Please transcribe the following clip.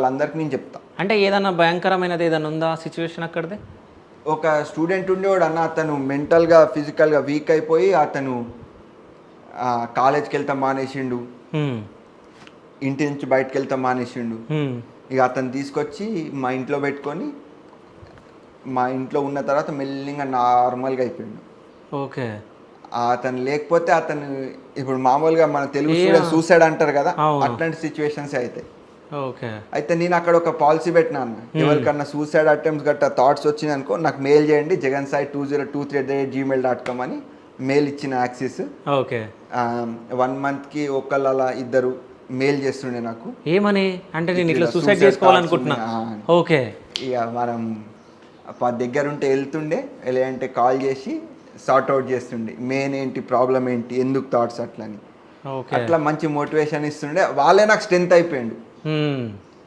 వాళ్ళందరికీ నేను చెప్తా. అంటే ఏదన్నా భయంకరమైనది ఏదైనా ఉందా సిచ్యువేషన్ అక్కడిది? ఒక స్టూడెంట్ ఉండేవాడు అన్న, అతను మెంటల్గా ఫిజికల్గా వీక్ అయిపోయి అతను కాలేజ్కి వెళ్తాం మానేసిండు, ఇంటి నుంచి బయటకు వెళ్తాం మానేసిండు. ఇక అతను తీసుకొచ్చి మా ఇంట్లో పెట్టుకొని మా ఇంట్లో ఉన్న తర్వాత మెల్లిగా నార్మల్గా అయిపోయిండు. ఓకే. అతను లేకపోతే అతను ఇప్పుడు మామూలుగా మన తెలుగు స్టూడెంట్ సూసైడ్ అంటారు కదా, అట్లాంటి సిచ్యువేషన్స్ అవుతాయి. ఓకే. అయితే నేను అక్కడ ఒక పాలసీ పెట్టినా అన్న, ఎవరికన్నా సూసైడ్ అటెంప్ట్స్ గట్టా థాట్స్ వచ్చినాయి అనుకో నాకు మెయిల్ చేయండి, jagansai2023@gmail.com అని మెయిల్ ఇచ్చిన యాక్సెస్. ఓకే. 1 monthకి ఒకళ్ళు అలా ఇద్దరు మెయిల్ చేస్తుండే నాకు. ఏమని? అంటే నేను ఇట్లా సూసైడ్ చేసుకోవాలనుకుంటున్నా. ఓకే. ఇక మనం దగ్గరుంటే వెళ్తుండే, ఎలా అంటే కాల్ చేసి సార్ట్అవుట్ చేస్తుండే, మెయిన్ ఏంటి ప్రాబ్లం ఏంటి, ఎందుకు థాట్స్ అట్లని. అట్లా మంచి మోటివేషన్ ఇస్తుండే, వాళ్ళే నాకు స్ట్రెంత్ అయిపోయిండు.